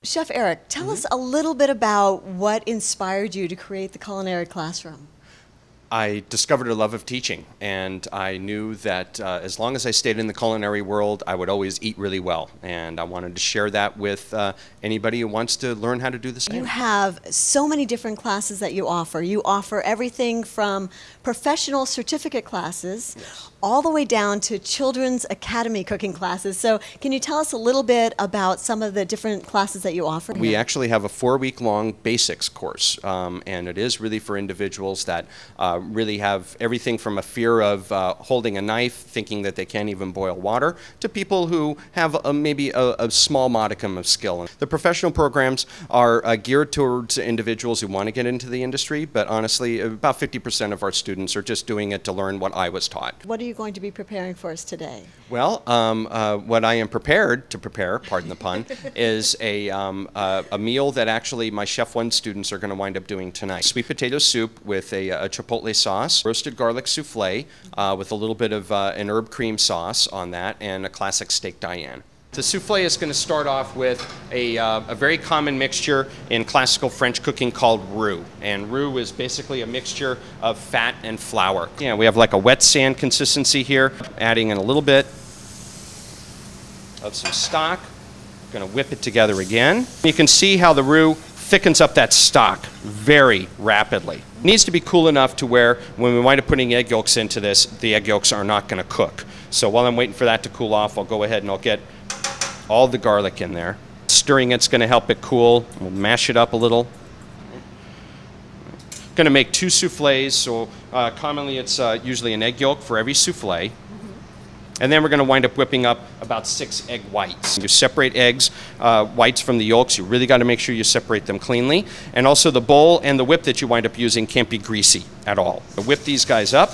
Chef Eric, tell us a little bit about what inspired you to create the Culinary Classroom. I discovered a love of teaching, and I knew that as long as I stayed in the culinary world, I would always eat really well. And I wanted to share that with anybody who wants to learn how to do the same. You have so many different classes that you offer. You offer everything from professional certificate classes all the way down to children's academy cooking classes. So can you tell us a little bit about some of the different classes that you offer? We actually have a 4-week-long basics course, and it is really for individuals that really have everything from a fear of holding a knife, thinking that they can't even boil water, to people who have maybe a small modicum of skill. The professional programs are geared towards individuals who want to get into the industry, but honestly, about 50% of our students are just doing it to learn what I was taught. What are you going to be preparing for us today? Well, what I am prepared to prepare, pardon the pun, is a meal that actually my Chef 1 students are going to wind up doing tonight. Sweet potato soup with a chipotle sauce, roasted garlic souffle with a little bit of an herb cream sauce on that, and a classic steak Diane. The souffle is going to start off with a very common mixture in classical French cooking called roux. And roux is basically a mixture of fat and flour. Yeah, we have like a wet sand consistency here, adding in a little bit of some stock. Going to whip it together again. You can see how the roux thickens up that stock very rapidly. It needs to be cool enough to where when we wind up putting egg yolks into this, the egg yolks are not going to cook. So while I'm waiting for that to cool off, I'll go ahead and I'll get all the garlic in there. Stirring it's going to help it cool. We'll mash it up a little. Going to make 2 souffles, so commonly it's usually an egg yolk for every souffle. And then we're going to wind up whipping up about 6 egg whites. You separate eggs, whites from the yolks. You really got to make sure you separate them cleanly. And also the bowl and the whip that you wind up using can't be greasy at all. So whip these guys up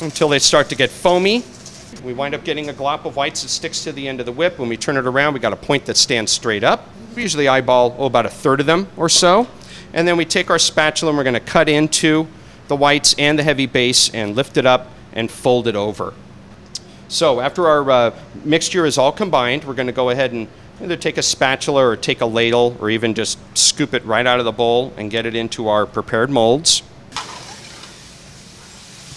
until they start to get foamy. We wind up getting a glop of whites that sticks to the end of the whip. When we turn it around, we got a point that stands straight up. We usually eyeball about 1/3 of them or so. And then we take our spatula and we're going to cut into the whites and the heavy base and lift it up and fold it over. So after our mixture is all combined, we're going to go ahead and either take a spatula or take a ladle or even just scoop it right out of the bowl and get it into our prepared molds.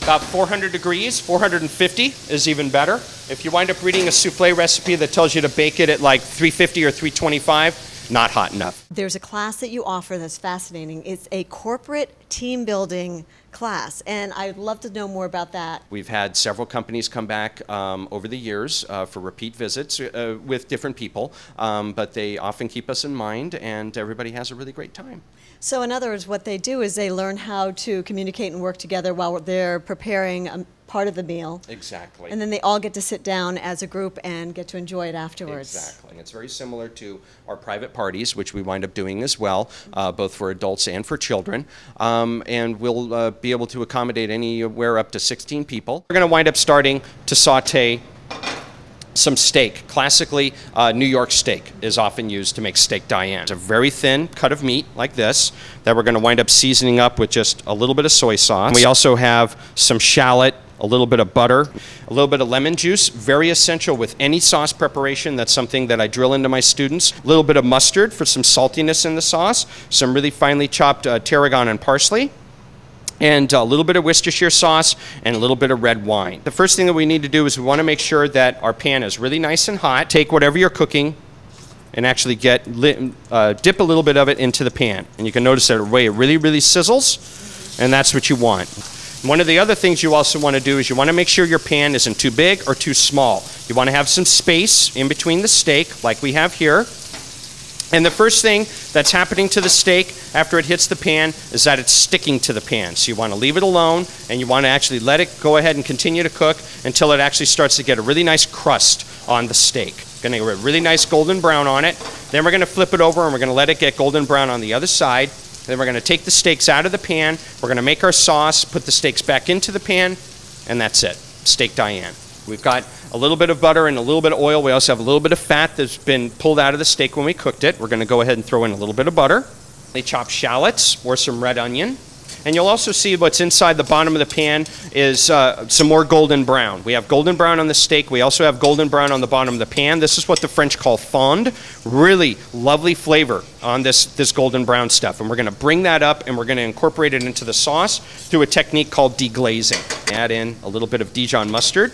About 400 degrees, 450 is even better. If you wind up reading a souffle recipe that tells you to bake it at like 350 or 325, not hot enough. There's a class that you offer that's fascinating. It's a corporate team building class, and I'd love to know more about that. We've had several companies come back over the years for repeat visits with different people, but they often keep us in mind, and everybody has a really great time. So in other words, what they do is they learn how to communicate and work together while they're preparing a part of the meal. Exactly. And then they all get to sit down as a group and get to enjoy it afterwards. Exactly. And it's very similar to our private parties, which we wind up doing as well, both for adults and for children. And we'll be able to accommodate anywhere up to 16 people. We're going to wind up starting to saute some steak. Classically, New York steak is often used to make steak Diane. It's a very thin cut of meat like this that we're going to wind up seasoning up with just a little bit of soy sauce. We also have some shallot, a little bit of butter, a little bit of lemon juice, very essential with any sauce preparation. That's something that I drill into my students. A little bit of mustard for some saltiness in the sauce, some really finely chopped tarragon and parsley, and a little bit of Worcestershire sauce and a little bit of red wine. The first thing that we need to do is we want to make sure that our pan is really nice and hot. Take whatever you're cooking and actually dip a little bit of it into the pan. And you can notice that it really, really sizzles, and that's what you want. One of the other things you also want to do is you want to make sure your pan isn't too big or too small. You want to have some space in between the steak like we have here. And the first thing that's happening to the steak after it hits the pan is that it's sticking to the pan. So you want to leave it alone, and you want to actually let it go ahead and continue to cook until it actually starts to get a really nice crust on the steak. Going to get a really nice golden brown on it. Then we're going to flip it over and we're going to let it get golden brown on the other side. Then we're going to take the steaks out of the pan. We're going to make our sauce, put the steaks back into the pan, and that's it. Steak Diane. We've got a little bit of butter and a little bit of oil. We also have a little bit of fat that's been pulled out of the steak when we cooked it. We're going to go ahead and throw in a little bit of butter. They chop shallots or some red onion. And you'll also see what's inside the bottom of the pan is some more golden brown. We have golden brown on the steak. We also have golden brown on the bottom of the pan. This is what the French call fond. Really lovely flavor on this golden brown stuff. And we're going to bring that up and we're going to incorporate it into the sauce through a technique called deglazing. Add in a little bit of Dijon mustard,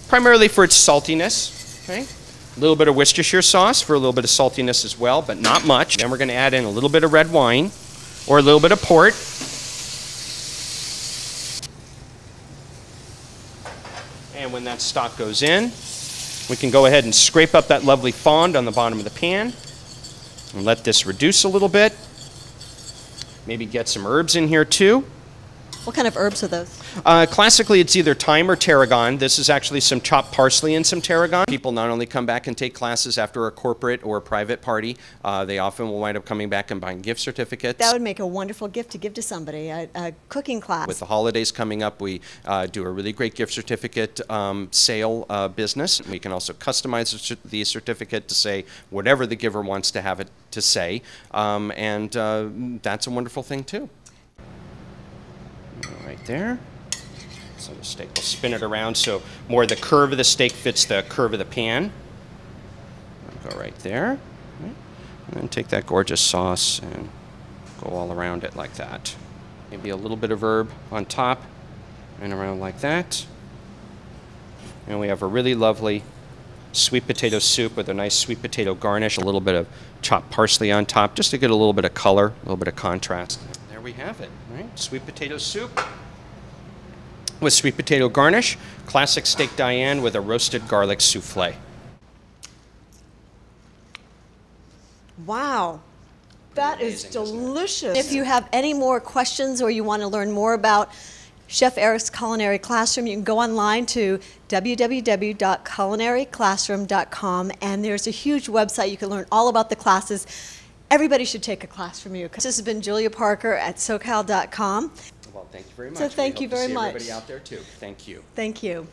primarily for its saltiness. Okay? A little bit of Worcestershire sauce for a little bit of saltiness as well, but not much. Then we're going to add in a little bit of red wine or a little bit of port. And when that stock goes in, we can go ahead and scrape up that lovely fond on the bottom of the pan and let this reduce a little bit. Maybe get some herbs in here too. What kind of herbs are those? Classically, it's either thyme or tarragon. This is actually some chopped parsley and some tarragon. People not only come back and take classes after a corporate or a private party, they often will wind up coming back and buying gift certificates. That would make a wonderful gift to give to somebody, a cooking class. With the holidays coming up, we do a really great gift certificate sale business. We can also customize the certificate to say whatever the giver wants to have it to say, and that's a wonderful thing too. Right there. So the steak, we'll spin it around so more the curve of the steak fits the curve of the pan. I'll go right there. And then take that gorgeous sauce and go all around it like that. Maybe a little bit of herb on top and around like that. And we have a really lovely sweet potato soup with a nice sweet potato garnish, a little bit of chopped parsley on top just to get a little bit of color, a little bit of contrast. There we have it, right? Sweet potato soup with sweet potato garnish, classic steak Diane with a roasted garlic souffle. Wow. That is Amazing, delicious. If you have any more questions or you want to learn more about Chef Eric's Culinary Classroom, you can go online to www.culinaryclassroom.com, and there's a huge website. You can learn all about the classes. Everybody should take a class from you. This has been Julia Parker at SoCal.com. Well, thank you very much. So thank you very much. Everybody out there too. Thank you. Thank you.